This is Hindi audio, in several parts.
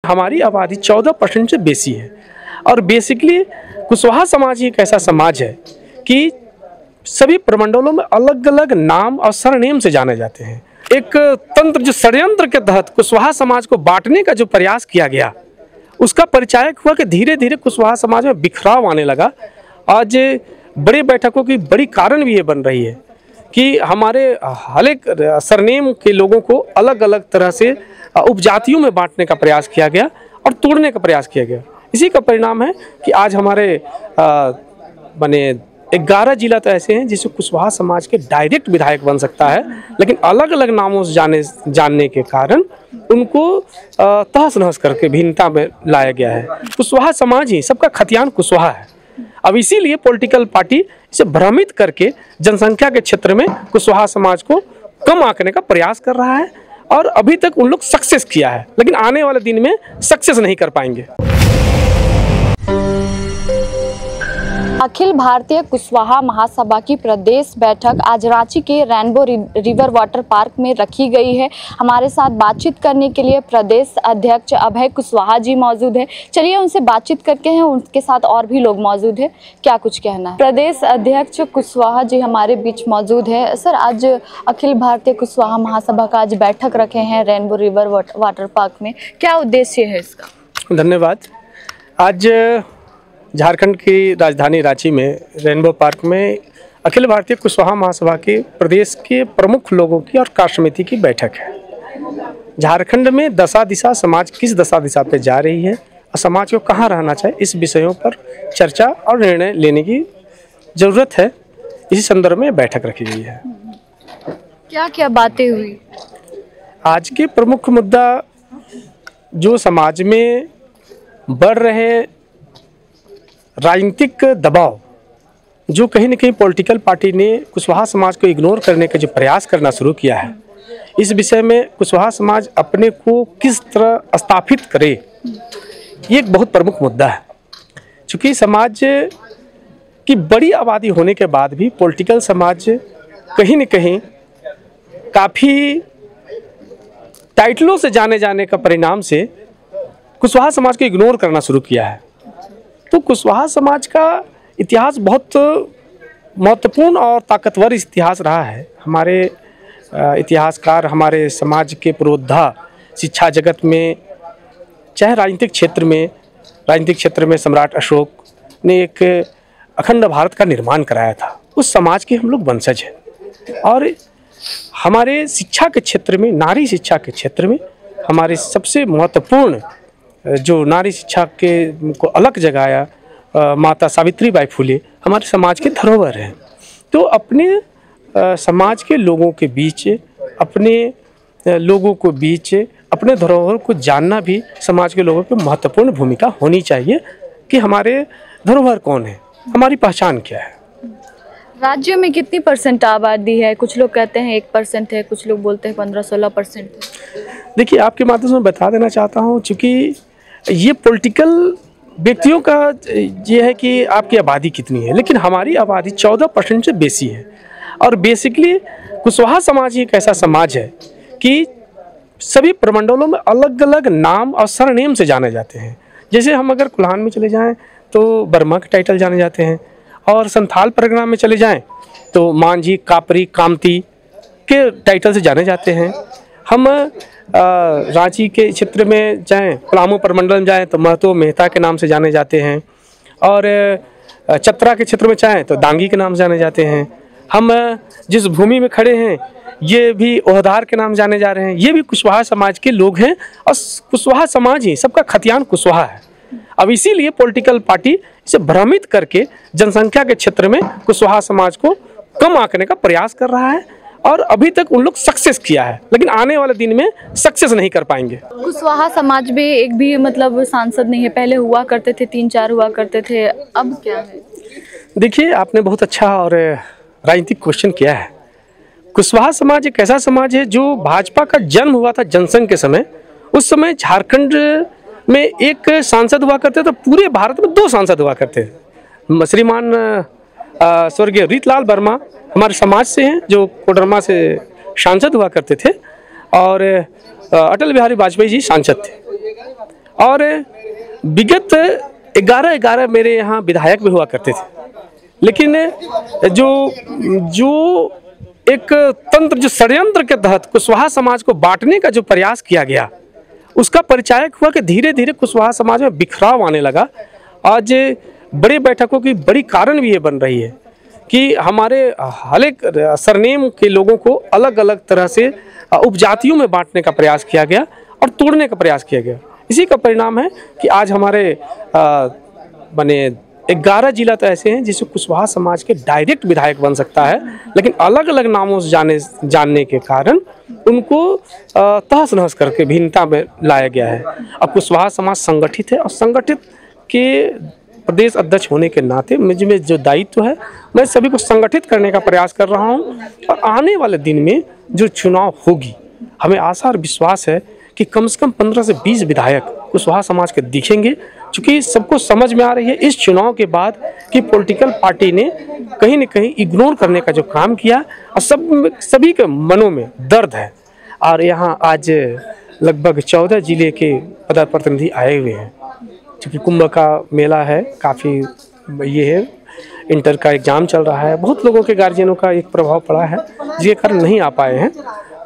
हमारी आबादी 14% से बेसी है और बेसिकली कुशवाहा समाज ही एक ऐसा समाज है कि सभी प्रमंडलों में अलग अलग नाम और सरनेम से जाने जाते हैं। एक तंत्र जो षड्यंत्र के तहत कुशवाहा समाज को बांटने का जो प्रयास किया गया, उसका परिचायक हुआ कि धीरे धीरे कुशवाहा समाज में बिखराव आने लगा। आज बड़ी बैठकों की बड़ी कारण भी ये बन रही है कि हमारे हर एक सरनेम के लोगों को अलग अलग तरह से उपजातियों में बांटने का प्रयास किया गया और तोड़ने का प्रयास किया गया। इसी का परिणाम है कि आज हमारे बने 11 जिला तो ऐसे हैं जिससे कुशवाहा समाज के डायरेक्ट विधायक बन सकता है, लेकिन अलग अलग नामों से जानने के कारण उनको तहस नहस करके भिन्नता में लाया गया है। कुशवाहा समाज ही सबका खतियान कुशवाहा है। अब इसीलिए पॉलिटिकल पार्टी इसे भ्रमित करके जनसंख्या के क्षेत्र में कुशवाहा समाज को कम आंकने का प्रयास कर रहा है और अभी तक उन लोग सक्सेस किया है, लेकिन आने वाले दिन में सक्सेस नहीं कर पाएंगे। अखिल भारतीय कुशवाहा महासभा की प्रदेश बैठक आज रांची के रेनबो रिवर वाटर पार्क में रखी गई है। हमारे साथ बातचीत करने के लिए प्रदेश अध्यक्ष अभय कुशवाहा जी मौजूद है। चलिए उनसे बातचीत करके हैं, उनके साथ और भी लोग मौजूद हैं, क्या कुछ कहना है। प्रदेश अध्यक्ष कुशवाहा जी हमारे बीच मौजूद है। सर, आज अखिल भारतीय कुशवाहा महासभा का आज बैठक रखे हैं रेनबो रिवर वाटर पार्क में, क्या उद्देश्य है इसका? धन्यवाद। आज झारखंड की राजधानी रांची में रेनबो पार्क में अखिल भारतीय कुशवाहा महासभा के प्रदेश के प्रमुख लोगों की और कार्य समिति की बैठक है। झारखंड में दशा दिशा समाज किस दशा दिशा पे जा रही है और समाज को कहाँ रहना चाहिए, इस विषयों पर चर्चा और निर्णय लेने की ज़रूरत है। इसी संदर्भ में बैठक रखी गई है। क्या क्या बातें हुई? आज के प्रमुख मुद्दा जो समाज में बढ़ रहे राजनीतिक दबाव, जो कहीं न कहीं पॉलिटिकल पार्टी ने कुशवाहा समाज को इग्नोर करने का जो प्रयास करना शुरू किया है, इस विषय में कुशवाहा समाज अपने को किस तरह स्थापित करे, ये एक बहुत प्रमुख मुद्दा है। चूँकि समाज की बड़ी आबादी होने के बाद भी पॉलिटिकल समाज कहीं न कहीं काफ़ी टाइटलों से जाने जाने का परिणाम से कुशवाहा समाज को इग्नोर करना शुरू किया है। तो कुशवाहा समाज का इतिहास बहुत महत्वपूर्ण और ताकतवर इतिहास रहा है। हमारे इतिहासकार, हमारे समाज के पुरोधा शिक्षा जगत में, चाहे राजनीतिक क्षेत्र में सम्राट अशोक ने एक अखंड भारत का निर्माण कराया था। उस समाज के हम लोग वंशज हैं और हमारे शिक्षा के क्षेत्र में, नारी शिक्षा के क्षेत्र में हमारे सबसे महत्वपूर्ण जो नारी शिक्षा के को अलग जगाया माता सावित्रीबाई फुले हमारे समाज के धरोहर हैं। तो अपने समाज के लोगों के बीच, अपने लोगों को बीच अपने धरोहर को जानना भी समाज के लोगों की महत्वपूर्ण भूमिका होनी चाहिए कि हमारे धरोहर कौन है, हमारी पहचान क्या है। राज्य में कितनी % आबादी है? कुछ लोग कहते हैं 1% है, कुछ लोग बोलते हैं 15-16% है। देखिए, आपके माध्यम से मैं बता देना चाहता हूँ, चूँकि ये पॉलिटिकल व्यक्तियों का ये है कि आपकी आबादी कितनी है, लेकिन हमारी आबादी 14% से बेसी है और बेसिकली कुशवाहा समाज ही एक ऐसा समाज है कि सभी प्रमंडलों में अलग अलग नाम और सरनेम से जाने जाते हैं। जैसे हम अगर कुल्हान में चले जाएं तो बर्मा के टाइटल जाने जाते हैं और संथाल परगना में चले जाएं तो मांझी, कापरी, कामती के टाइटल से जाने जाते हैं। हम रांची के क्षेत्र में जाएं, पलामू प्रमंडल में जाएं तो महतो मेहता के नाम से जाने जाते हैं और चतरा के क्षेत्र में जाएं तो दांगी के नाम से जाने जाते हैं। हम जिस भूमि में खड़े हैं ये भी ओहदार के नाम जाने जा रहे हैं, ये भी कुशवाहा समाज के लोग हैं और कुशवाहा समाज ही सबका खतियान कुशवाहा है। अब इसीलिए पॉलिटिकल पार्टी इसे भ्रमित करके जनसंख्या के क्षेत्र में कुशवाहा समाज को कम आंकने का प्रयास कर रहा है और अभी तक उन लोग सक्सेस किया है, लेकिन आने वाले दिन में सक्सेस नहीं कर पाएंगे। कुशवाहा समाज में एक भी मतलब सांसद नहीं है, पहले हुआ करते थे 3-4 हुआ करते थे, अब क्या है? देखिए, आपने बहुत अच्छा और राजनीतिक क्वेश्चन किया है। कुशवाहा समाज एक ऐसा समाज है जो भाजपा का जन्म हुआ था जनसंघ के समय। उस समय झारखंड में एक सांसद हुआ करते तो पूरे भारत में 2 सांसद हुआ करते थे। श्रीमान स्वर्गीय रीतलाल वर्मा हमारे समाज से हैं जो कोडरमा से सांसद हुआ करते थे और अटल बिहारी वाजपेयी जी सांसद थे। और विगत 11 मेरे यहाँ विधायक भी हुआ करते थे, लेकिन जो एक तंत्र, जो षड्यंत्र के तहत कुशवाहा समाज को बांटने का जो प्रयास किया गया, उसका परिचायक हुआ कि धीरे धीरे कुशवाहा समाज में बिखराव आने लगा। आज बड़ी बैठकों की बड़ी कारण भी ये बन रही है कि हमारे हर एक सरनेम के लोगों को अलग अलग तरह से उपजातियों में बांटने का प्रयास किया गया और तोड़ने का प्रयास किया गया। इसी का परिणाम है कि आज हमारे बने 11 जिला तो ऐसे हैं जिससे कुशवाहा समाज के डायरेक्ट विधायक बन सकता है, लेकिन अलग अलग नामों से जानने के कारण उनको तहस नहस करके भिन्नता में लाया गया है। अब कुशवाहा समाज संगठित है और संगठित के प्रदेश अध्यक्ष होने के नाते मुझे जो दायित्व है, मैं सभी को संगठित करने का प्रयास कर रहा हूँ। और आने वाले दिन में जो चुनाव होगी, हमें आशा और विश्वास है कि कम से कम 15 से 20 विधायक कुशवाहा समाज के दिखेंगे, क्योंकि सबको समझ में आ रही है इस चुनाव के बाद कि पॉलिटिकल पार्टी ने कहीं न कहीं इग्नोर करने का जो काम किया और सभी के मनों में दर्द है। और यहाँ आज लगभग 14 जिले के प्रतिनिधि आए हुए हैं, क्योंकि कुंभ का मेला है, काफ़ी ये है, इंटर का एग्ज़ाम चल रहा है, बहुत लोगों के गार्जियनों का एक प्रभाव पड़ा है जिसके कारण नहीं आ पाए हैं।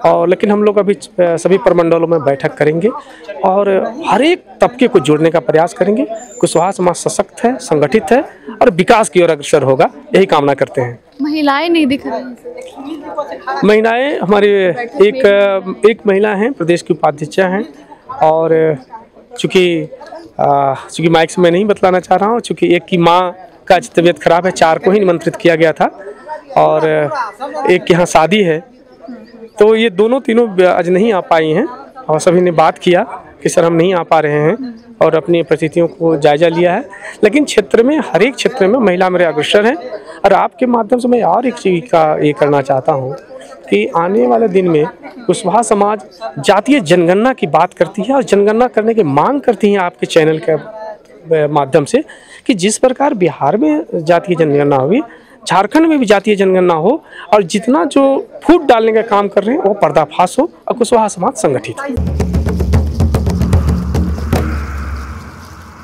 और लेकिन हम लोग अभी सभी प्रमंडलों में बैठक करेंगे और हर एक तबके को जोड़ने का प्रयास करेंगे। कुशवाहा समाज सशक्त है, संगठित है और विकास की ओर अग्रसर होगा, यही कामना करते हैं। महिलाएं नहीं दिख रही। महिलाएं हमारे एक महिला हैं, प्रदेश की उपाध्यक्ष हैं। और चूँकि माइक से मैं नहीं बतलाना चाह रहा हूँ, चूँकि एक की माँ का तबीयत खराब है, 4 को ही निमंत्रित किया गया था और एक के यहाँ शादी है, तो ये तीनों आज नहीं आ पाई हैं। और सभी ने बात किया कि सर हम नहीं आ पा रहे हैं और अपनी परिस्थितियों को जायजा लिया है। लेकिन क्षेत्र में, हर एक क्षेत्र में महिला मेरे अग्रसर हैं। और आपके माध्यम से मैं और एक चीज़ का ये करना चाहता हूँ कि आने वाले दिन में कुशवाहा समाज जातीय जनगणना की बात करती है और जनगणना करने की मांग करती है आपके चैनल के माध्यम से, कि जिस प्रकार बिहार में जातीय जनगणना हुई, झारखंड में भी जातीय जनगणना हो और जितना जो फूट डालने का काम कर रहे हैं वो पर्दाफाश हो और कुशवाहा समाज संगठित हो।